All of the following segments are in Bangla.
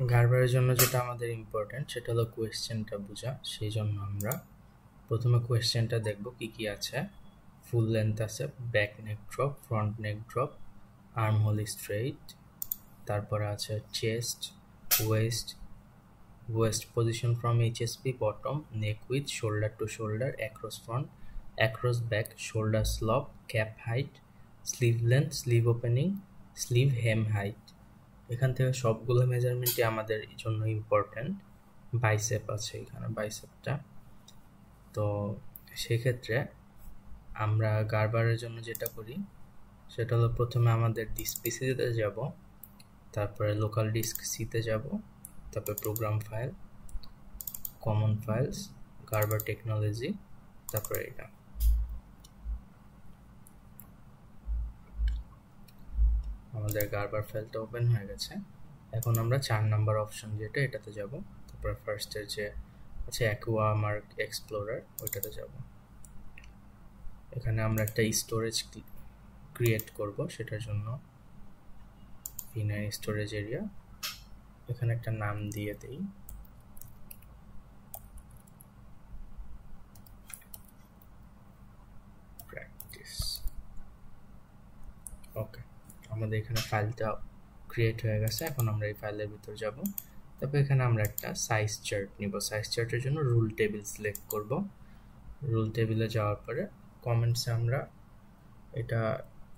গার্বারের জন্য যেটা আমাদের ইম্পর্টেন্ট সেটা হলো কোয়েশ্চেনটা বোঝা। সেই জন্য আমরা প্রথমে কোয়েশ্চেনটা দেখব কি কি আছে। ফুল লেন্থ আছে, back neck drop, front neck drop, arm hole straight, তারপরে আছে chest, waist position from HSP, bottom, neck with, shoulder to shoulder, across front, across back, shoulder slope, cap height, sleeve length, sleeve opening, sleeve hem height. এখান থেকে সবগুলো মেজারমেন্টই আমাদের জন্য ইম্পর্ট্যান্ট। বাইসেপ আছে এখানে, বাইসেপটা। তো সেক্ষেত্রে আমরা গার্বারের জন্য যেটা করি সেটা হলো প্রথমে আমাদের ডিস্ক পিসিতে যাব, তারপরে লোকাল ডিস্ক সিতে যাব, তারপরে program file, common files, Gerber technology, তারপরে এটা। আমাদের গার্বার ফাইলটা ওপেন হয়ে গেছে। এখন আমরা 4 নাম্বার অপশন যেটা এটাতে যাব, তারপরে ফার্স্টের যে আছে অ্যাকুয়া মার্ক এক্সপ্লোরার ওইটাতে যাব। এখানে আমরা একটা স্টোরেজ ক্রিয়েট করব, সেটার জন্য V9 স্টোরেজ এরিয়া, এখানে একটা নাম দিয়ে দেই, প্র্যাকটিস। ওকে, আমাদের এখানে ফাইলটা ক্রিয়েট হয়ে গেছে। এখন আমরা এই ফাইলের ভিতর যাব, তারপর এখানে আমরা একটা সাইজ চার্ট নিব। সাইজ চার্টের জন্য রুল টেবিল সিলেক্ট করব। রুল টেবিলে যাওয়ার পরে কমেন্টসে আমরা এটা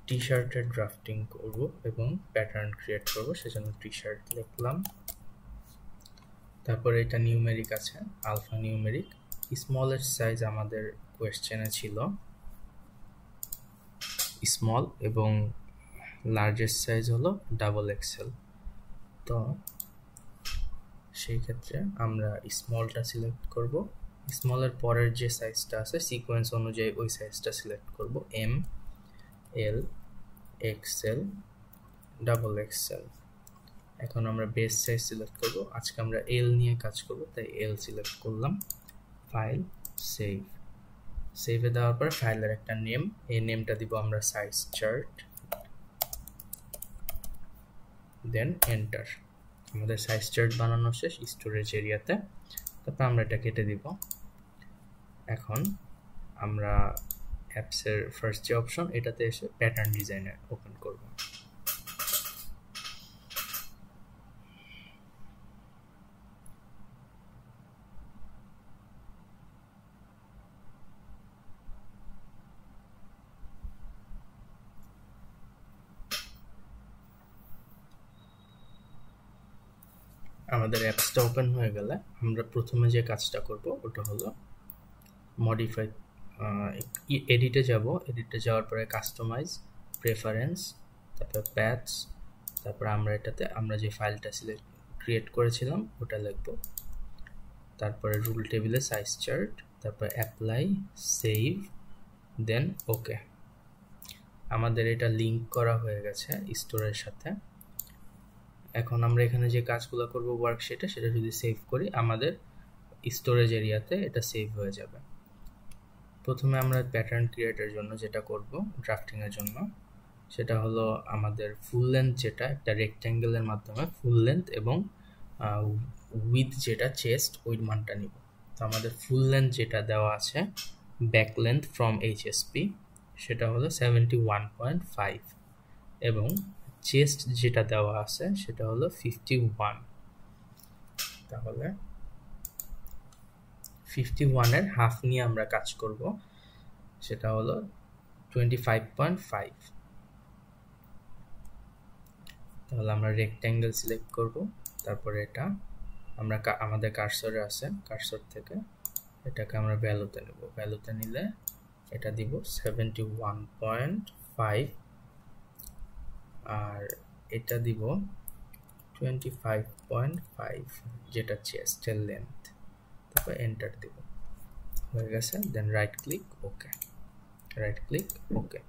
টি শার্টের ড্রাফটিং করব এবং প্যাটার্ন ক্রিয়েট করব, সেজন্য টি শার্ট লিখলাম। তারপরে এটা নিউমেরিক আছে, আলফা নিউমেরিক। স্মলের সাইজ আমাদের কোয়েশ্চেনে ছিল স্মল এবং লার্জেস্ট সাইজ হলো XXL। তো সেই ক্ষেত্রে আমরা স্মলটা সিলেক্ট করব। স্মলের পরের যে সাইজটা আছে সিকোয়েন্স অনুযায়ী ওই সাইজটা সিলেক্ট করব, M, L, XL, XXL। এখন আমরা বেস সাইজ সিলেক্ট করব। আজকে আমরা L নিয়ে কাজ করব, তাই L সিলেক্ট করলাম। ফাইল, সেভে দেওয়ার পর ফাইলের একটা নেম, এই নেমটা দিব আমরা সাইজ চার্ট, দেন এন্টার। আমাদের সাইজ চার্ট বানানো শেষ স্টোরেজ এরিয়াতে। তারপর আমরা এটা কেটে দিব। এখন আমরা অ্যাপসের ফার্স্ট যে অপশন এটাতে এসে প্যাটার্ন ডিজাইনার ওপেন করব। আমাদের অ্যাপসটা ওপেন হয়ে গেলে আমরা প্রথমে যে কাজটা করব ওটা হলো মডিফাই, এডিটে যাব। এডিটে যাওয়ার পরে কাস্টমাইজ, প্রেফারেন্স, তারপর প্যাথস, তারপর আমরা এটাতে আমরা যে ফাইলটা ক্রিয়েট করেছিলাম ওটা লিখব। তারপরে রুল টেবিলে সাইজ চার্ট, তারপর অ্যাপ্লাই, সেভ, দেন ওকে। আমাদের এটা লিঙ্ক করা হয়ে গেছে স্টোরের সাথে। এখন আমরা এখানে যে কাজগুলো করব ওয়ার্কশিটে, সেটা যদি সেভ করি আমাদের স্টোরেজ এরিয়াতে এটা সেভ হয়ে যাবে। প্রথমে আমরা প্যাটার্ন ক্রিয়েটের জন্য যেটা করব ড্রাফটিংয়ের জন্য, সেটা হলো আমাদের ফুল লেন্থ, যেটা একটা রেক্ট্যাঙ্গেলের মাধ্যমে ফুল লেন্থ এবং উইথ যেটা চেস্ট ওই মানটা নিব। তো আমাদের ফুল লেন্থ যেটা দেওয়া আছে ব্যাক লেন্থ ফ্রম এইচএসপি সেটা হলো 71.5 এবং চেস্ট যেটা দেওয়া আছে সেটা হলো 51। তাহলে 51-এর হাফ নিয়ে আমরা কাজ করব, সেটা হলো 25.5। তাহলে আমরা রেক্ট্যাঙ্গেল সিলেক্ট করব। তারপরে এটা আমরা আমাদের কার্সরে আছে, কার্সর থেকে এটাকে আমরা ভ্যালুতে নেব। ভ্যালুতে নিলে এটা দিব 71.5 আর এটা দিব 25.5 যেটা চেস্টের লেন্থ। তারপর এন্টার দিব, হয়ে গেছে। Then right click, okay, right click, okay.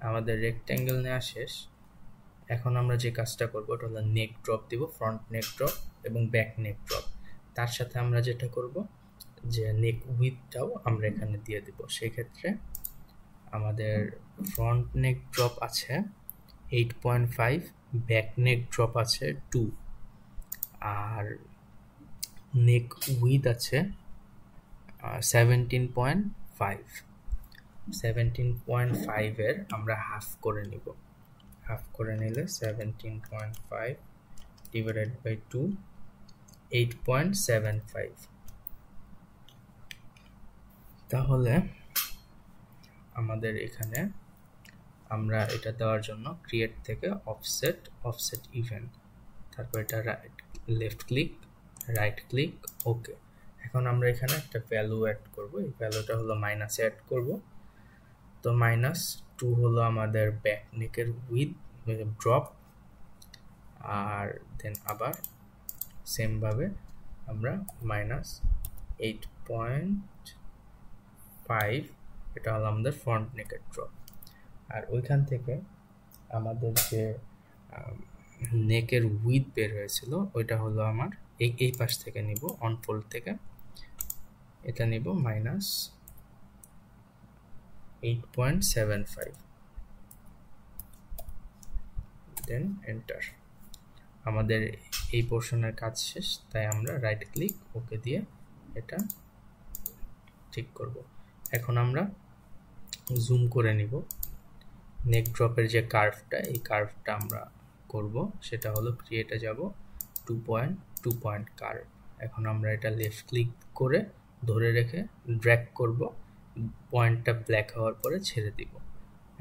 আমাদের রেক্ট্যাঙ্গেল নেওয়া শেষ। এখন আমরা যে কাজটা করবো ওটা হলো নেক ড্রপ দিব, ফ্রন্ট নেক ড্রপ এবং ব্যাক নেক ড্রপ। তার সাথে আমরা যেটা করব যে নেক উইথটাও আমরা এখানে দিয়ে দিব। সেক্ষেত্রে আমাদের ফ্রন্ট নেক ড্রপ আছে 8.5, ব্যাক নেক ড্রপ আছে 2 আর নেক উইথ আছে 17.5। 17.5 আমরা হাফ করে নিব। হাফ করে নিলে 17.5 ডিভাইডেড বাই 2 8.75। তাহলে আমাদের এখানে আমরা এটা দেওয়ার জন্য ক্রিয়েট থেকে অফসেট ইভেন, তারপর এটা left click, right click, okay. এখন আমরা এখানে একটা ভ্যালু অ্যাড করব। এই ভ্যালুটা হলো মাইনাস অ্যাড করব। তো -2 হলো আমাদের ব্যাক নেকের উইথ ড্রপ, আর দেন আবার সেমভাবে আমরা -8.5 এটা হলো আমাদের ফ্রন্ট নেকের ড্রপ। আর ওইখান থেকে আমাদের যে নেকের উইথ বের হয়েছিল ওইটা হলো আমার এই পাশ থেকে নিব, অনফোল্ড থেকে এটা নিব -8.75, দেন এন্টার। আমাদের এই পোর্শনের কাজ শেষ, তাই আমরা রাইট ক্লিক ওকে দিয়ে এটা ঠিক করব। এখন আমরা জুম করে নিব। নেক ড্রপের যে কার্ভটা, এই কার্ভটা আমরা করব, সেটা হলো ক্রিয়েটে যাব, 2 পয়েন্ট কার্ভ। এখন আমরা এটা লেফট ক্লিক করে ধরে রেখে ড্র্যাগ করব, পয়েন্টটা ব্ল্যাক হওয়ার পরে ছেড়ে দিব।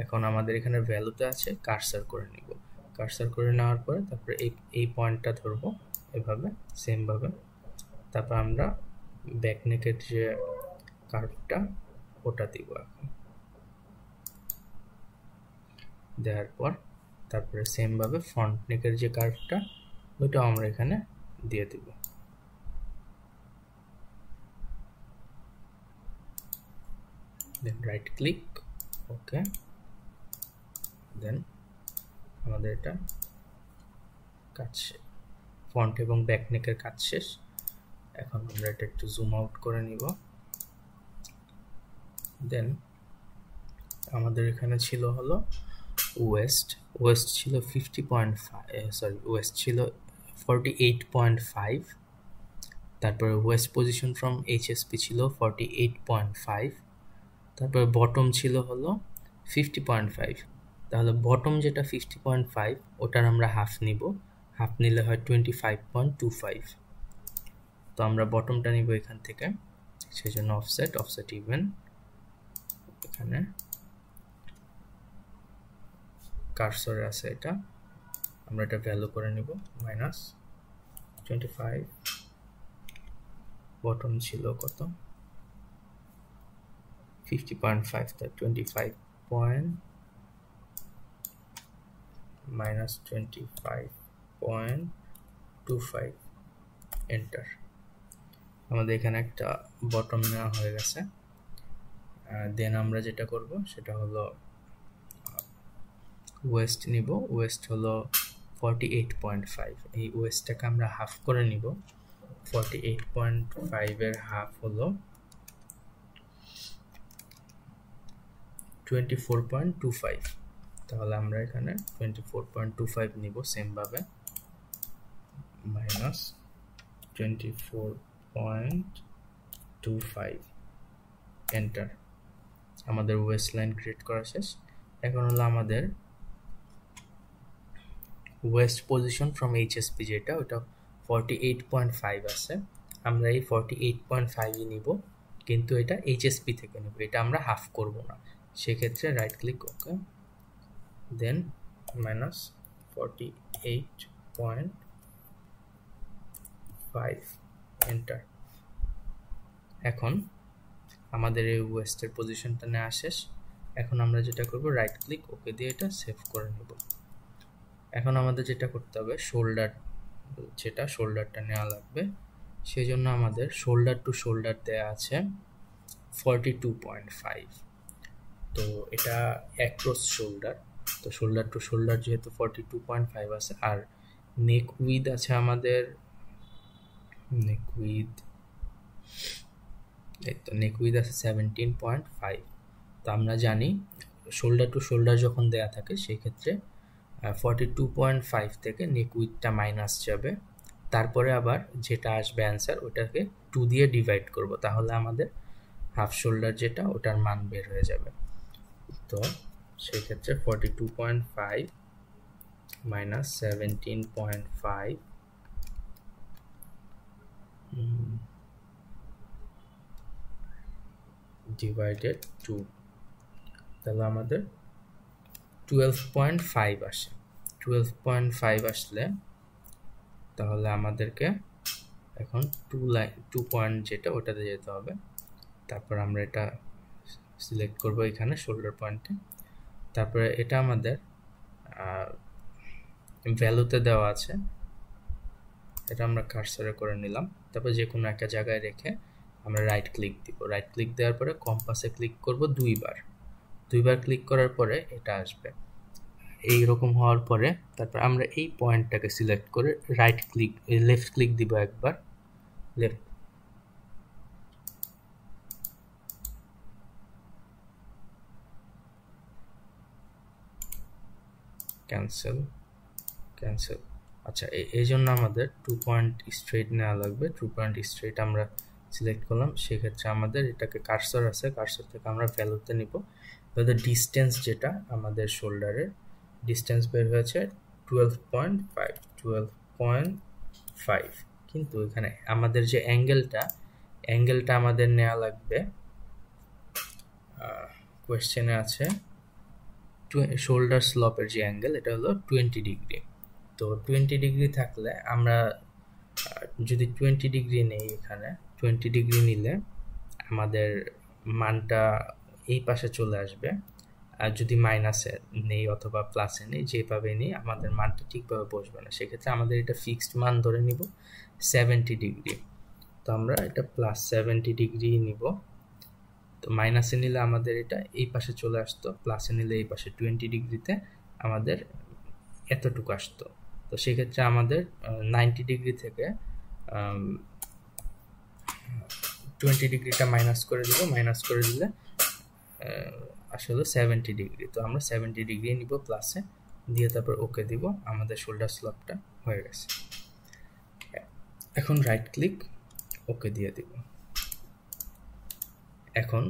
এখন আমাদের এখানে ভ্যালুতে আছে, কার্সার করে নিব। কার্সার করে নেওয়ার পরে তারপরে এই পয়েন্টটা ধরবো এভাবে, সেমভাবে। তারপর আমরা ব্যাক নেকের যে কার্ভটা ওটা দিব। এখন দেওয়ার পর তারপরে সেমভাবে ফ্রন্ট নেকের যে কার্ভটা ওইটাও আমরা এখানে দিয়ে দিব। দেন রাইট ক্লিক ওকে, দেন আমাদের এটা কাজ শেষ, ফ্রন্ট এবং ব্যাক নেকের কাজ শেষ। এখন আমরা এটা একটু জুম আউট করে নিব। দেন আমাদের এখানে ছিল হলো ওয়েস্ট ছিল 48.5, তারপরে ওয়েস্ট পজিশন ফ্রম HSP ছিল 48.5, তারপরে বটম ছিল হলো 50.5। তাহলে বটম যেটা 50.5 ওটার আমরা হাফ নিব, হাফ নিলে হয় 25.25। তো আমরা বটমটা নিব এখান থেকে, সেই জন্য অফসেট ইভেন, এখানে কার্সরে আছে এটা, আমরা এটা ভ্যালু করে নিব -25। বটম ছিল কত, 50.5, তাই 25 পয়েন্ট -25.25 এন্টার। আমাদের এখানে একটা বটম নেওয়া হয়ে গেছে। দেন আমরা যেটা করব সেটা হলো ওয়েস্ট নিব। ওয়েস্ট হলো 48.5, এই ওয়েস্টটাকে আমরা হাফ করে নিব। 48.5 এর হাফ হলো 24.25। তাহলে আমরা এখানে 24.25 নিব, সেমভাবে -24.25 এন্টার। আমাদের ওয়েস্ট লাইন ক্রিয়েট করা শেষ। এখন হলো আমাদের ওয়েস্ট পজিশন ফ্রম HSP যেটা, ওটা 48.5 আছে। আমরা এই 48.5ই নিব, কিন্তু এটা HSP থেকে নিব, এটা আমরা হাফ করব না। সেক্ষেত্রে রাইট ক্লিক ওকে, দেন -48.5 এন্টার। এখন আমাদের এই ওয়েস্টের পজিশনটা নেওয়া শেষ। এখন আমরা যেটা করব, রাইট ক্লিক ওকে দিয়ে এটা সেভ করে নেব। এখন আমাদের যেটা করতে হবে, শোল্ডারটা নেওয়া লাগবে। সেই জন্য আমাদের শোল্ডার টু শোল্ডার দেওয়া আছে 42.5। তো এটা অ্যাক্রস শোল্ডার, তো শোল্ডার টু শোল্ডার যেহেতু 42.5 আছে, আর নেক উইথ আছে আমাদের, নেক উইথ আছে 17.5। তো আমরা জানি শোল্ডার টু শোল্ডার যখন দেয়া থাকে সেই ক্ষেত্রে 42.5 থেকে নেক উইথটা মাইনাস যাবে, তারপরে আবার যেটা আসবে অ্যান্সার ওটাকে 2 দিয়ে ডিভাইড করব, তাহলে আমাদের হাফ শোল্ডার যেটা ওটার মান বের হয়ে যাবে। তো সেক্ষেত্রে 42.5 মাইনাস 17.5 ডিভাইডেড 2, তাহলে আমাদের 12.5 আসে। 12.5 আসলে তাহলে আমাদেরকে এখন 2 পয়েন্ট যেটা ওটাতে যেতে হবে। তারপর আমরা এটা সিলেক্ট করব এখানে শোল্ডার পয়েন্টে। তারপরে এটা আমাদের ভ্যালুতে দেওয়া আছে, এটা আমরা কার্সারে করে নিলাম। তারপর যে কোনো একটা জায়গায় রেখে আমরা রাইট ক্লিক দিব। রাইট ক্লিক দেওয়ার পরে কম্পাসে ক্লিক করব দুইবার ক্লিক করার পরে এটা আসবে এইরকম হওয়ার পরে তারপর আমরা এই পয়েন্টটাকে সিলেক্ট করে লেফট ক্লিক দিব একবার, লেফট ক্যান্সেল। আচ্ছা, এই জন্য আমাদের 2 পয়েন্ট স্ট্রেট নেওয়া লাগবে। 2 পয়েন্ট স্ট্রেট আমরা সিলেক্ট করলাম। সেক্ষেত্রে আমাদের এটাকে কার্সর আছে, কার্সর থেকে আমরা ভ্যালুতে নিব। তাহলে ডিস্টেন্স যেটা আমাদের শোল্ডারের ডিস্টেন্স বের হয়েছে 12.5, কিন্তু এখানে আমাদের যে অ্যাঙ্গেলটা আমাদের নেওয়া লাগবে, কোয়েশ্চেনে আছে শোল্ডার স্লপের যে অ্যাঙ্গেল এটা হলো 20 ডিগ্রি। তো 20 ডিগ্রি থাকলে আমরা যদি 20 ডিগ্রি নেই, এখানে 20 ডিগ্রি নিলে আমাদের মানটা এই পাশে চলে আসবে। আর যদি মাইনাসে নেই অথবা প্লাসে নেই, যেভাবে নেই আমাদের মানটা ঠিকভাবে বসবে না। সেক্ষেত্রে আমাদের এটা ফিক্সড মান ধরে নিব 70 ডিগ্রি। তো আমরা এটা প্লাস 70 ডিগ্রি নিব। তো মাইনাসে নিলে আমাদের এটা এই পাশে চলে আসতো, প্লাসে নিলে এই পাশে 20 ডিগ্রিতে আমাদের এতটুকু আসতো। তো সেক্ষেত্রে আমাদের 90 ডিগ্রি থেকে 20 ডিগ্রিটা মাইনাস করে দিলে আসলে 70 ডিগ্রি। তো আমরা 70 ডিগ্রি নিব প্লাসে দিয়ে, তারপর ওকে দিব। আমাদের শোল্ডার স্লপটা হয়ে গেছে। এখন রাইট ক্লিক, ওকে দিয়ে দিব। এখন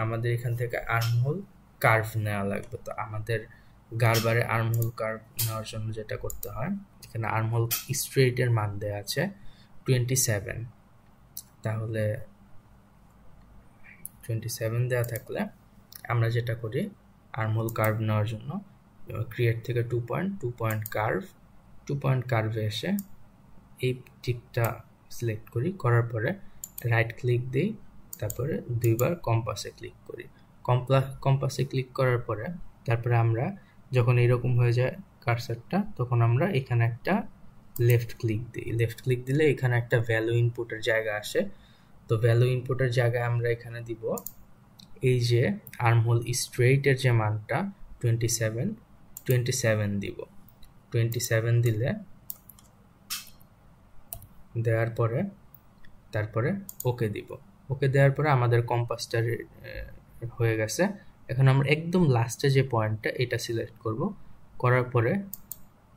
আমাদের এখান থেকে আর্মহোল কার্ভ নেওয়া লাগবে। তো আমাদের গারবারে আর্মহোল কার্ভ নেওয়ার জন্য যেটা করতে হয়, এখানে আর্মহোল স্ট্রেইটের মান দেওয়া আছে 27। তাহলে 27 দেওয়া থাকলে আমরা যেটা করি, আর্মহোল কার্ভ নেওয়ার জন্য ক্রিয়েট থেকে 2 পয়েন্ট কার্ভে এসে এই টিকটা সিলেক্ট করার পরে রাইট ক্লিক দিই, তারপরে দুইবার কম্পাসে ক্লিক করি। কম্পাসে ক্লিক করার পরে তারপরে আমরা যখন এরকম হয়ে যায় কার্সারটা, তখন আমরা এখানে একটা লেফট ক্লিক দিই। লেফট ক্লিক দিলে এখানে একটা ভ্যালু ইনপুটের জায়গা আসে। তো ভ্যালু ইনপুটের জায়গায় আমরা এখানে দিব এই যে আর্মহোল স্ট্রেইটের যে মানটা 27 দিব। 27 দিলে দেওয়ার পরে তারপরে ওকে দিব। ওকে দেওয়ার পরে আমাদের কম্পাসটা হয়ে গেছে। এখন আমরা একদম লাস্টে যে পয়েন্টটা এটা সিলেক্ট করব, করার পরে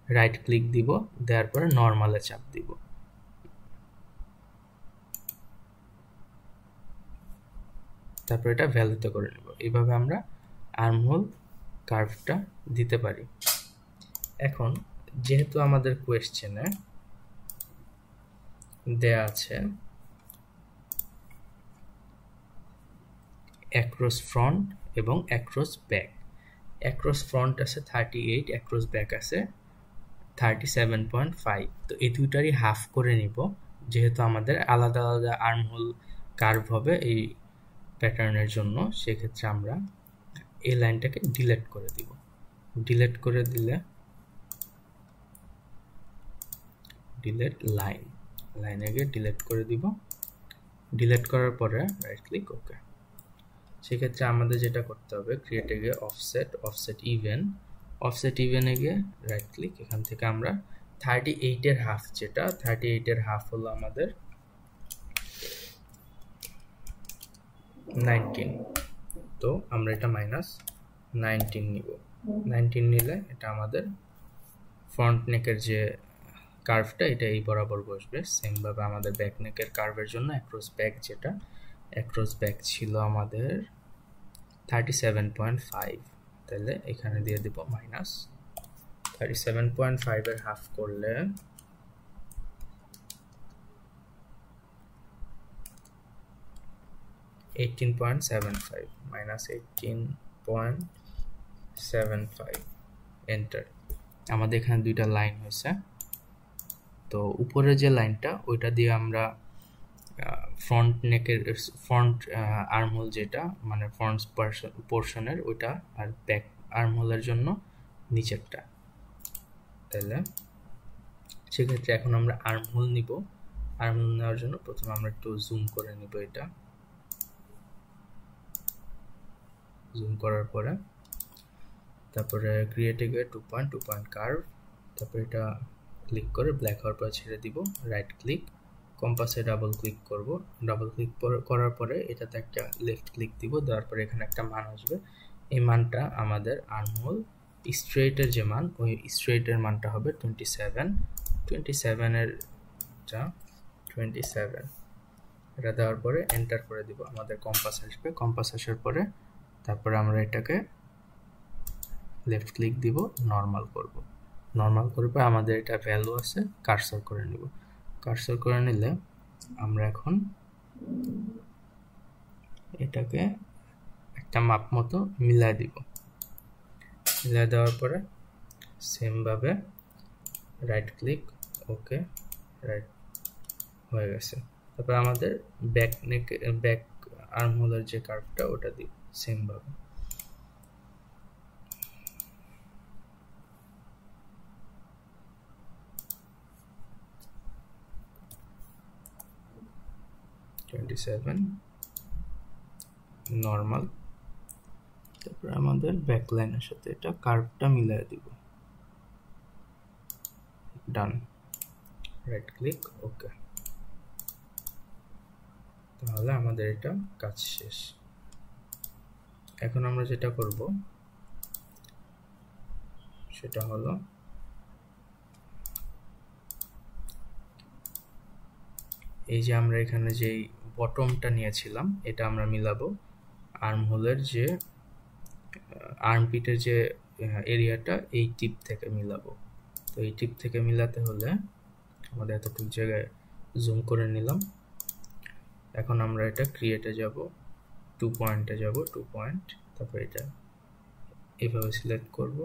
রাইট ক্লিক দিব, দেওয়ার পরে নর্মালে চাপ দিব। তারপর এটা ভ্যালুতে করে নেব। এইভাবে আমরা আর্মহোল কার্ভটা দিতে পারি। এখন যেহেতু আমাদের কোয়েশ্চেনে দেয়া আছে অ্যাক্রস ফ্রন্ট এবং অ্যাক্রস ব্যাক। অ্যাক্রস ফ্রন্ট আছে 38, অ্যাক্রস ব্যাক আছে 37.5। তো এই দুইটারই হাফ করে নিব, যেহেতু আমাদের আলাদা আলাদা আর্মহোল কার্ভ হবে এই প্যাটার্নের জন্য। সেক্ষেত্রে আমরা এই লাইনটাকে ডিলিট করে দিব। ডিলিট করে দিলে ডিলিট লাইনে গিয়ে ডিলিট করে দিব। ডিলিট করার পরে রাইট ক্লিক, ওকে। সেক্ষেত্রে আমাদের যেটা করতে হবে, ক্রিয়েটে গিয়ে অফসেট ইভেনে গিয়ে রাইট ক্লিক, এখান থেকে আমরা 38-এর হাফ, যেটা 38-এর হাফ হলো আমাদের 19। তো আমরা এটা -19 নিব। 19 নিলে এটা আমাদের ফ্রন্ট নেকের যে কার্ভটা এটা এই বরাবর বসবে। সেম ভাবে আমাদের ব্যাক নেকের কার্ভের জন্য অ্যাক্রস ব্যাক ছিল আমাদের 37.5, তাহলে এখানে দিয়ে দিব মাইনাস 37.5 এর হাফ করলে 18.75 মাইনাস 18.75 এন্টার। আমাদের এখানে দুইটা লাইন হয়েছে। তো উপরে যে লাইনটা ওইটা দিয়ে আমরা ফ্রন্ট নেকের ফ্রন্ট আর্মহোল যেটা মানে ফ্রন্ট পোর্শনের ওইটা, আর ব্যাক আর্মহোলের জন্য নিচেরটা। তাহলে সেক্ষেত্রে এখন আমরা আর্মহোল নিব। আর্মহোল নেওয়ার জন্য প্রথমে আমরা একটু জুম করে নিব। এটা জুম করার পরে তারপরে ক্রিয়েটে গিয়ে 2 পয়েন্ট কার্ভ, তারপরে এটা ক্লিক করে ব্ল্যাক হওয়ার পর ছেড়ে দিব। রাইট ক্লিক, কম্পাসে ডাবল ক্লিক করব। ডাবল ক্লিক করার পরে এটাতে একটা লেফট ক্লিক দিব, দেওয়ার পরে এখানে একটা মান আসবে। এই মানটা আমাদের আর্মহোল স্ট্রেটের যে মান, ওই স্ট্রেটের মানটা হবে 27 এর 27। এটা দেওয়ার পরে এন্টার করে দিব। আমাদের কম্পাস আসবে। কম্পাস আসার পরে তারপরে আমরা এটাকে লেফট ক্লিক দিব, নর্মাল করব। নর্মাল করবে আমাদের এটা ভ্যালু আছে, কার্সর করে নিব। কার্সর করে নিলে আমরা এখন এটাকে একটা মাপ মতো মিলাই দিব। মিলাই দেওয়ার পরে সেম ভাবে রাইট ক্লিক, ওকে, রাইট হয়ে গেছে। তারপর আমাদের ব্যাক আর্মহোলের যে কার্ভটা ওটা দিব সেম ভাবে। নর্মাল। তারপর আমাদের ব্যাক লাইনের সাথে এটা কার্ভটা মিলাই দিব। ডান, রাইট ক্লিক, ওকে। তাহলে আমাদের এটা কাজ শেষ। এখন আমরা যেটা করব সেটা হলো এই যে আমরা এখানে যেই বটমটা নিয়েছিলাম এটা আমরা মিলাবো আর্মহোলের যে আর্মপিটের যে এরিয়াটা, এই টিপ থেকে মিলাবো। তো এই টিপ থেকে মিলাতে হলে আমাদের এতটুকু জায়গায় জুম করে নিলাম। এখন আমরা এটা ক্রিয়েটে যাব, 2 পয়েন্টে যাব, 2 পয়েন্ট, তারপর এটা এইভাবে সিলেক্ট করব।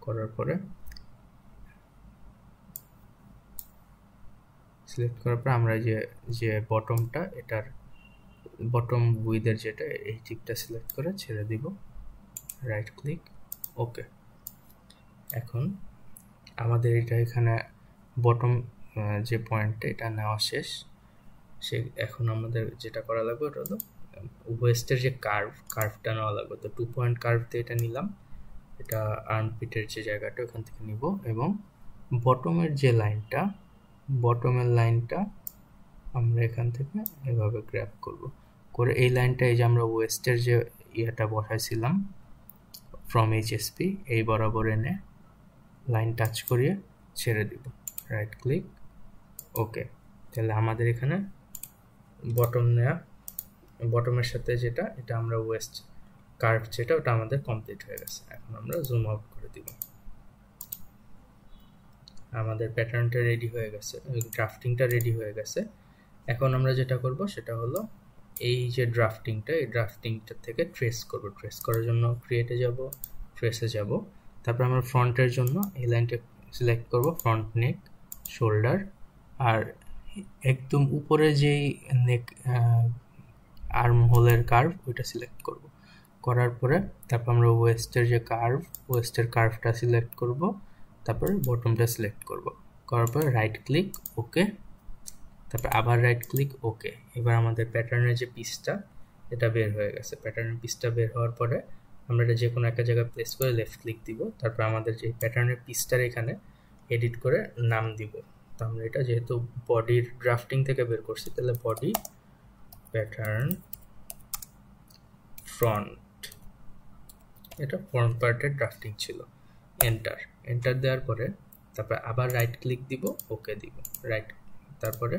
করার পরে আমরা যে বটমটা, এটার বটম উইথের যেটা, এই টিপটা সিলেক্ট করে ছেড়ে দিব। Right click, okay. এখন আমাদের এটা এখানে বটম যে পয়েন্টটা এটা নেওয়া শেষ। এখন আমাদের যেটা করা লাগবে ওটা হলো ওয়েস্টের যে কার্ভটা নেওয়া লাগবে। তো 2 পয়েন্ট কার্ভ দিয়ে এটা নিলাম। এটা আর্মপিটের যে জায়গাটা ওখান থেকে নিব, এবং বটমের যে লাইনটা, বটমের লাইনটা আমরা এখান থেকে এভাবে গ্র্যাব করব। করে এই লাইনটা, এই যে আমরা ওয়েস্টের যে ইয়েটা বসাইছিলাম ফ্রম এইচএসপি, এই বরাবর এনে লাইন টাচ করিয়ে ছেড়ে দিব। রাইট ক্লিক, ওকে। তাহলে আমাদের এখানে বটমের সাথে যেটা, এটা আমরা ওয়েস্ট কার্ভ যেটা, ওটা আমাদের কমপ্লিট হয়ে গেছে। এখন আমরা জুম আউট করে দিব। আমাদের প্যাটার্নটা রেডি হয়ে গেছে, ড্রাফটিংটা রেডি হয়ে গেছে। এখন আমরা যেটা করব সেটা হলো এই যে ড্রাফটিংটা, এই ড্রাফটিংটা থেকে ট্রেস করব। ট্রেস করার জন্য ক্রিয়েটে যাব, ট্রেসে যাব। তারপর আমরা ফ্রন্টের জন্য এই লাইনটা সিলেক্ট করব, ফ্রন্ট নেক, শোল্ডার, আর একদম উপরে যেই নেক আর্ম হোলের কার্ভ ওইটা সিলেক্ট করব। করার পরে তারপর আমরা ওয়েস্টের যে ওয়েস্টের কার্ভটা সিলেক্ট করব, তারপরে বটমটা সিলেক্ট করব। করার পরে রাইট ক্লিক, ওকে। তারপর আবার রাইট ক্লিক, ওকে। এবার আমাদের প্যাটার্নের যে পিসটা এটা বের হয়ে গেছে। প্যাটার্নের পিসটা বের হওয়ার পরে আমরা এটা যে কোনো একটা জায়গায় প্লেস করে লেফট ক্লিক দিব। তারপর আমাদের যে প্যাটার্নের পিসটার এখানে এডিট করে নাম দিব। তো আমরা এটা যেহেতু বডির ড্রাফটিং থেকে বের করছি, তাহলে বডি প্যাটার্ন ফ্রন্ট, এটা ফ্রন্ট পার্টের ড্রাফটিং ছিল। এন্টার দেওয়ার পরে তারপর আবার রাইট ক্লিক দিব, ওকে দিব, রাইট, তারপরে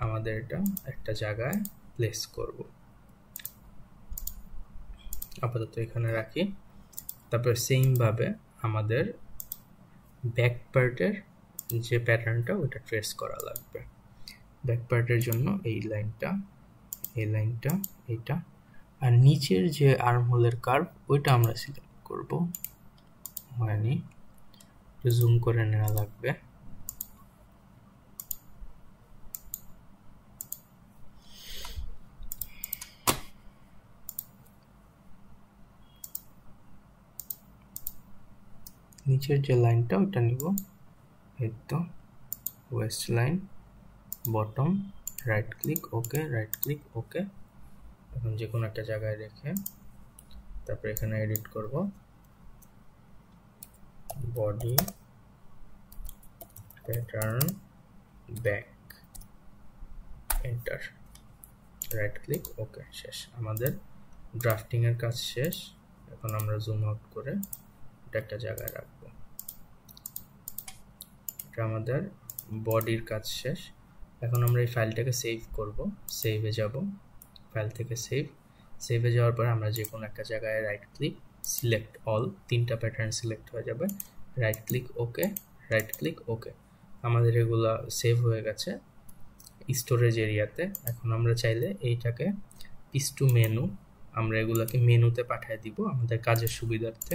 আমাদের এটা একটা জায়গায় প্লেস করব। আপাতত এখানে রাখি। তারপর সেম ভাবে আমাদের ব্যাক পার্টের যে প্যাটার্নটা ওটা ট্রেস করা লাগবে। ব্যাক পার্টের জন্য এই লাইনটা, এই লাইনটা, এইটা, আর নিচের যে আর্মহোলের কার্ভ ওইটা আমরা সিলেক্ট করব। হয়নি, জুম করে নেওয়া লাগবে। নিচের যে লাইনটা ওটা নিব, এই তো West line, bottom, right click okay, right click okay. এখন যে কোনো একটা জায়গায় রেখে তারপর এখানে এডিট করব, body pattern back, enter, right click ওকে। শেষ, আমাদের ড্রাফটিং এর কাজ শেষ। এখন আমরা জুম আউট করে এটা একটা জায়গায় রাখবো। এটা আমাদের বডির কাজ শেষ। এখন আমরা এই ফাইলটাকে সেভ করব। সেভে যাব, ফাইল থেকে সেভে যাওয়ার পরে আমরা যে কোনো একটা জায়গায় রাইট ক্লিক, সিলেক্ট অল, তিনটা প্যাটার্ন সিলেক্ট হয়ে যাবে, right click okay, right click okay. আমাদের এগুলা সেভ হয়ে গেছে স্টোরেজ এরিয়াতে। এখন আমরা চাইলে এইটাকে পিস টু মেনু, আমরা এগুলাকে মেনুতে পাঠিয়ে দিব আমাদের কাজের সুবিধার্থে।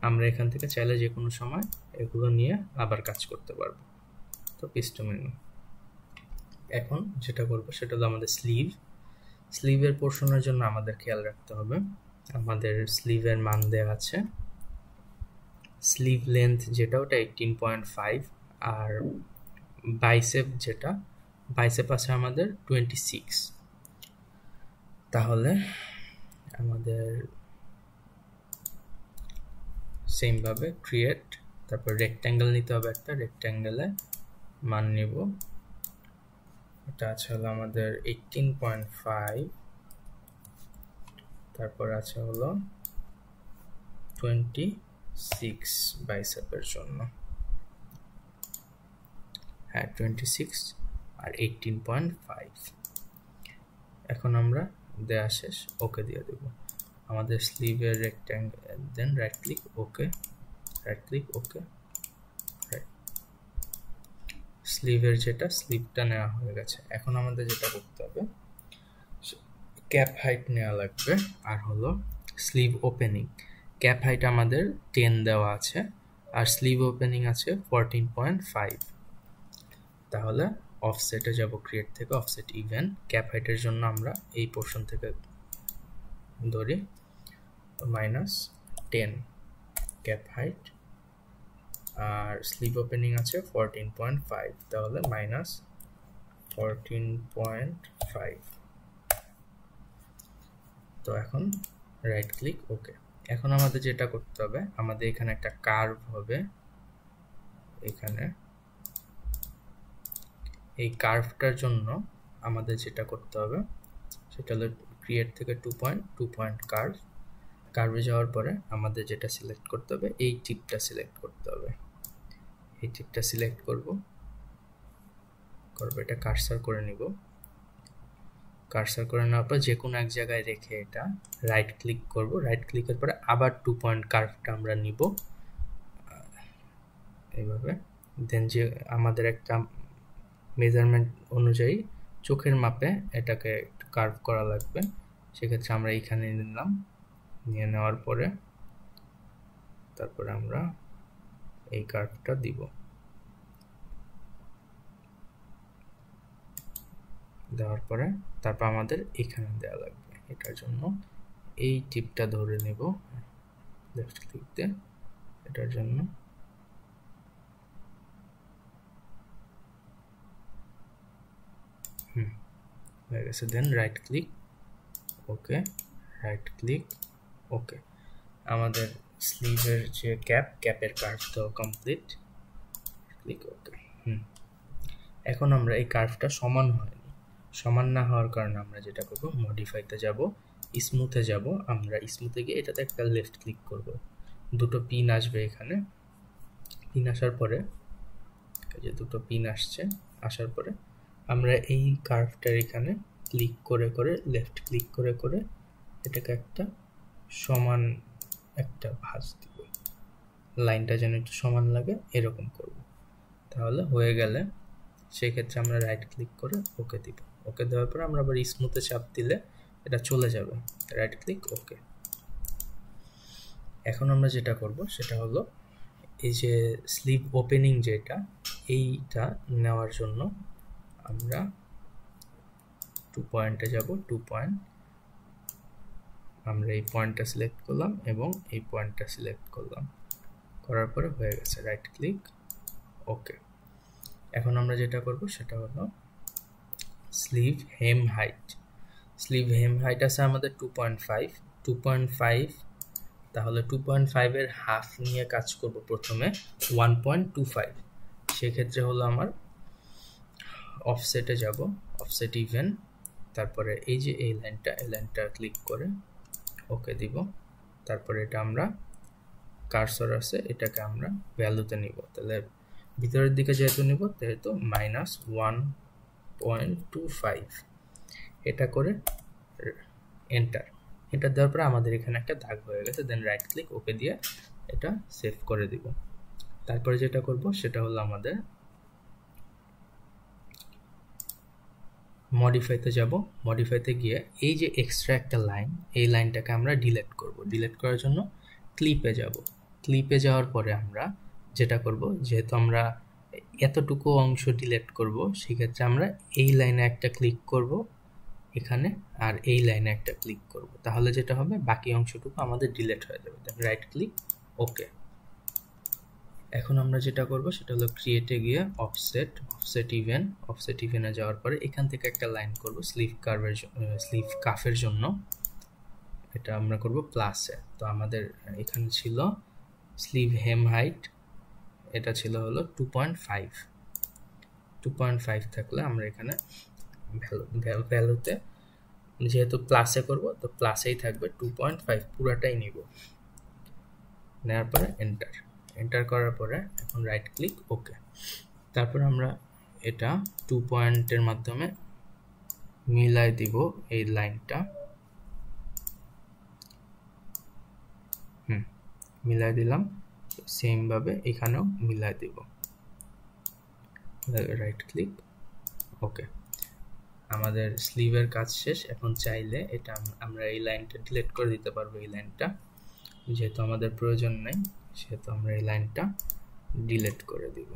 আমরা এখান থেকে চাইলে যে কোনো সময় এগুলো নিয়ে আবার কাজ করতে পারবো। তো পিস টু মেনু। এখন যেটা করবো সেটা হলো আমাদের স্লিভের পোর্শনের জন্য আমাদের খেয়াল রাখতে হবে, আমাদের স্লিভের মান দেওয়া আছে, স্লিভ লেন্থ যেটা ওটা 18.5, আর বাইসেপ যেটা, বাইসেপ আছে আমাদের 26। তাহলে আমাদের সেম ভাবে ক্রিয়েট, তারপর রেক্ট্যাঙ্গেল নিতে হবে, একটা রেক্ট্যাঙ্গেলে মান নিব, এটা আছে হলো আমাদের 18.5, তারপর আছে হলো 26 বাইসেপের জন্য, হ্যাঁ 26 আর 18.5। এখন আমরা দেয়া শেষ, ওকে দিয়ে দেব। আমাদের স্লিভের rectangle, then right click okay, right click okay, স্লিভের যেটা, স্লিভটা নেওয়া হয়ে গেছে। এখন আমাদের যেটা করতে হবে, ক্যাপ হাইট নেওয়া লাগবে, আর হলো স্লিভ ওপেনিং। ক্যাপ হাইট আমাদের 10 দেওয়া আছে, আর স্লিভ ওপেনিং আছে 14.5। তাহলে অফসেটে যাব, ক্রিয়েট থেকে অফসেট ইভেন, ক্যাপ হাইটের জন্য আমরা এই পোর্শন থেকে ধরি -10 ক্যাপ হাইট, আর স্লিভ ওপেনিং আছে 14.5, তাহলে -14.5। তো এখন রাইট ক্লিক ওকে। এখন আমাদের যেটা করতে হবে, আমাদের এখানে একটা কার্ভ হবে, এখানে এই কার্ভটার জন্য আমাদের যেটা করতে হবে সেটা হলো ক্রিয়েট থেকে 2 পয়েন্ট কার্ভে যাওয়ার পরে আমাদের যেটা সিলেক্ট করতে হবে, এই টিপটা সিলেক্ট করতে হবে। এই টিপটা সিলেক্ট করব, এটা কার্সার করে নিব। কার্সার করে নেওয়ার পর যে কোনো এক জায়গায় রেখে এটা রাইট ক্লিক করব। রাইট ক্লিকের পরে আবার 2 পয়েন্ট কার্ভটা আমরা নিব এইভাবে। দেন যে আমাদের একটা মেজারমেন্ট অনুযায়ী চোখের মাপে এটাকে কার্ভ করা লাগবে, সেক্ষেত্রে আমরা এইখানে নিলাম, নিয়ে নেওয়ার পরে তারপরে আমরা এই কার্ভটা দিব। দেওয়ার পরে তারপর আমাদের এখানে দেওয়া লাগবে, এটার জন্য এই টিপটা ধরে নেব লেফট ক্লিক দিয়ে, এটার জন্য হয়ে গেছে। Then right click okay, right click okay. আমাদের স্লিভের যে ক্যাপের কার্ভ তো কমপ্লিট, ক্লিক ওকে। এখন আমরা এই কার্ভটা সমান হয়নি, সমান না হওয়ার কারণে আমরা যেটা করব, মডিফাইতে যাব, স্মুথে যাব। আমরা স্মুথে গিয়ে এটাতে একটা লেফট ক্লিক করব, দুটো পিন আসবে এখানে, পিন আসার পরে এই যে দুটো পিন আসার পরে আমরা এই কার্ভটার এখানে ক্লিক করে করে লেফট ক্লিক করে করে এটাকে একটা সমান একটা ভাঁজ দিব, লাইনটা যেন একটু সমান লাগে এরকম করব। তাহলে হয়ে গেলে সেই ক্ষেত্রে আমরা রাইট ক্লিক করে ওকে দিব। ওকে দেওয়ার পরে আমরা আবার স্মুথে চাপ দিলে এটা চলে যাবে। Right click okay. এখন আমরা যেটা করব সেটা হলো এই যে স্লিভ ওপেনিং যেটা, এইটা নেওয়ার জন্য আমরা 2 পয়েন্টে যাব। 2 পয়েন্ট আমরা এই পয়েন্টটা সিলেক্ট করলাম এবং এই পয়েন্টটা সিলেক্ট করলাম, করার পরে হয়ে গেছে। Right click okay. এখন আমরা যেটা করব সেটা হলো sleeve hem height. Sleeve hem height আছে আমাদের 2.5। 2.5 তাহলে 2.5 এর হাফ নিয়ে কাজ করব প্রথমে 1.25। সেক্ষেত্রে হলো আমার অফসেটে যাব, অফসেট ইভেন, তারপরে এই যে এই লাইনটা ক্লিক করে ওকে দিব। তারপরে এটা আমরা কার্সর আছে এটাকে আমরা ভ্যালুতে নিব, তাহলে ভিতরের দিকে যেহেতু নিব সেহেতু -1.25 এটা করে এন্টার। এটা দেওয়ার পরে আমাদের এখানে একটা দাগ হয়ে গেছে। দেন রাইট ক্লিক ওকে দিয়ে এটা সেভ করে দিব। তারপরে যেটা করব সেটা হলো আমাদের মডিফাইতে যাব। মডিফাইতে গিয়ে এই যে এক্সট্রা একটা লাইন, এই লাইনটাকে আমরা ডিলিট করব। ডিলিট করার জন্য ক্লিপে যাব। ক্লিপে যাওয়ার পরে আমরা যেটা করব, যেহেতু আমরা এতটুকু অংশ ডিলিট করব, সেক্ষেত্রে আমরা এই লাইনে একটা ক্লিক করব এখানে, আর এই লাইনে একটা ক্লিক করব। তাহলে যেটা হবে বাকি অংশটুকু আমাদের ডিলিট হয়ে যাবে। Right click okay. এখন আমরা যেটা করব সেটা হলো ক্রিয়েটে গিয়ে অফসেট ইভেনে যাওয়ার পরে এখান থেকে একটা লাইন করব স্লিভ কাফের জন্য। এটা আমরা করব প্লাসে। তো আমাদের এখানে ছিল স্লিভ হেম হাইট, এটা ছিল হলো 2.5। 2.5 থাকলে আমরা এখানে ভ্যালুতে যেহেতু প্লাসে করব তো প্লাসেই থাকবে, 2.5 পুরাটাই নিব। নেওয়ার পরে এন্টার করার পরে এখন রাইট ক্লিক ওকে। তারপর আমরা এটা 2 পয়েন্টের মাধ্যমে মিলাই দিব এই লাইনটা। মিলাই দিলাম, সেম ভাবে এখানেও মিলাই দিব। Right click okay. আমাদের স্লিভের কাজ শেষ। এখন চাইলে এটা আমরা এই লাইনটা ডিলিট করে দিতে পারবো। এই লাইনটা যেহেতু আমাদের প্রয়োজন নেই সেহেতু আমরা এই লাইনটা ডিলিট করে দিব।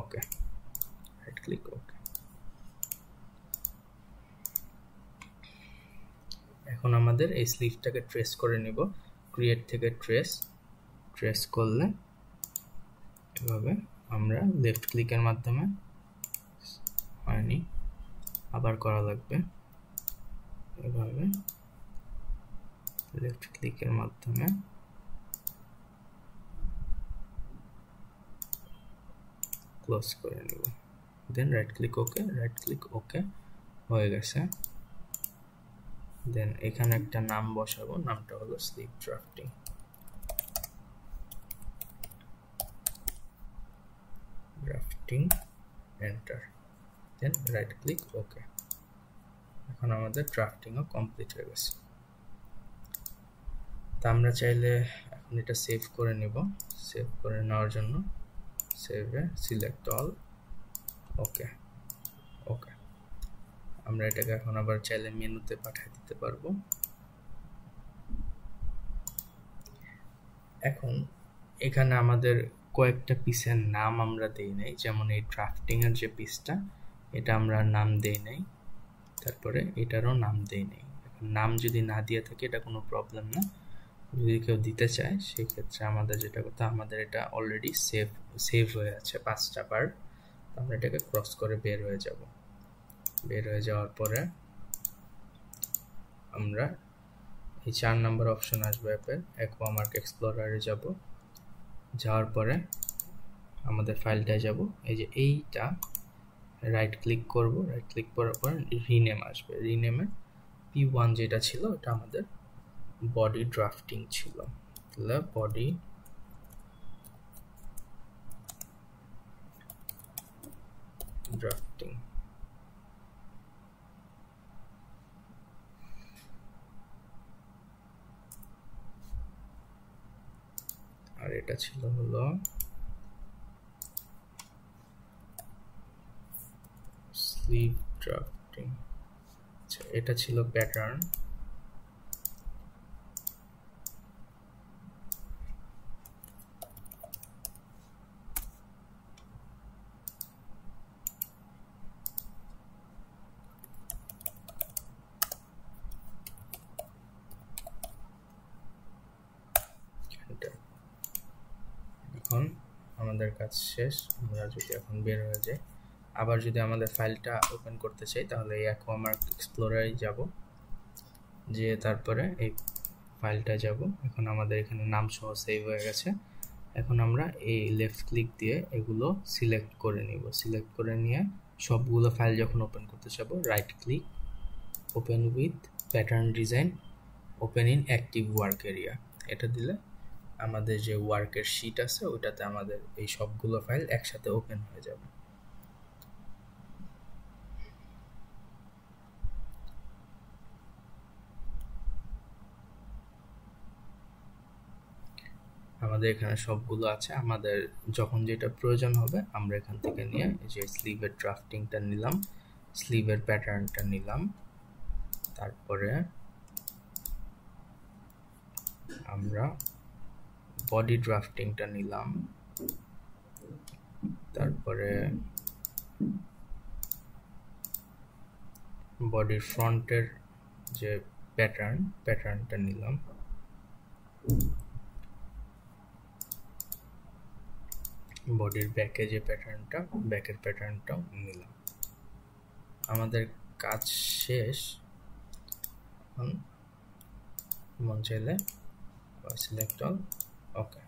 ওকে, রাইট ক্লিক ওকে। এখন আমাদের এই স্লিভটাকে ট্রেস করে নিব। ক্রিয়েট থেকে ট্রেস করলে এভাবে আমরা লেফট ক্লিকের মাধ্যমে, হয়নি আবার করা লাগবে, এভাবে লেফট ক্লিকের মাধ্যমে ক্লোজ করে নিব। দেন রাইট ক্লিক ওকে হয়ে গেছে। দেন এখানে একটা নাম বসাবো, নামটা হলো স্লিভ ড্রাফটিং। এন্টার, দেন রাইট ক্লিক ওকে। এখন আমাদের ড্রাফটিংও কমপ্লিট হয়ে গেছে। তা আমরা চাইলে এখন এটা সেভ করে নিব। সেভ করে নেওয়ার জন্য সেভে সিলেক্ট অল ওকে। আমরা এটাকে এখন আবার চাইলে মেনুতে পাঠিয়ে দিতে পারবো। এখন এখানে আমাদের কয়েকটা পিসের নাম আমরা দেই নাই, যেমন এই ড্রাফটিং এর যে পিসটা এটা আমরা নাম দেই নাই, তারপরে এটারও নাম দেই নাই। এখন নাম যদি না দিয়ে থাকে এটা কোনো প্রবলেম না, যদি কেউ দিতে চায় সেই ক্ষেত্রে আমাদের যেটা করতে, আমাদের এটা অলরেডি সেভ হয়ে আছে 5টা পার্ট। আমরা এটাকে ক্রস করে বের হয়ে যাব। বের হয়ে যাওয়ার পরে আমরা এই 4 নম্বর অপশন আসবে অ্যাপের, অ্যাকোয়ামার্ক এক্সপ্লোরারে যাব। যাওয়ার পরে আমাদের ফাইলটায় যাব, এই যে এইটা রাইট ক্লিক করব। রাইট ক্লিক করার পর রিনেম আসবে। রিনেমে P1 যেটা ছিল ওটা আমাদের বডি ড্রাফটিং ছিল, তাহলে বডি ড্রাফটিং। আর এটা ছিল হলো স্লিভ ড্রাফটিং। আচ্ছা, এটা ছিল প্যাটার্ন। এখন আমাদের কাজ শেষ। আমরা যদি এখন বের হয়ে যাই, আবার যদি আমাদের ফাইলটা ওপেন করতে চাই, তাহলে এই অ্যাকুয়ামার্ক এক্সপ্লোরারে যাব, যে তারপরে এই ফাইলটা যাব। এখন আমাদের এখানে নাম সহ সেভ হয়ে গেছে। এখন আমরা এই লেফট ক্লিক দিয়ে এগুলো সিলেক্ট করে নিব। সিলেক্ট করে নিয়ে সবগুলো ফাইল যখন ওপেন করতে যাব, right click, open with pattern design, open in active work area, এটা দিলে আমাদের যে ওয়ার্কের শিট আছে ওটাতে আমাদের এই সবগুলো ফাইল একসাথে ওপেন হয়ে যাবে। আমাদের এখানে সবগুলো আছে। আমাদের যখন যেটা প্রয়োজন হবে আমরা এখান থেকে নিয়ে এই যে স্লিভের ড্রাফটিংটা নিলাম, স্লিভের প্যাটার্নটা নিলাম, তারপরে আমরা বডি ড্রাফটিংটা নিলাম, তারপরে বডির ফ্রন্টের যে প্যাটার্নটা নিলাম, বডির ব্যাকে যে প্যাটার্নটা, ব্যাকের প্যাটার্নটাও নিলাম। আমাদের কাজ শেষ। মন চাইলে সিলেক্ট অল, ওকে।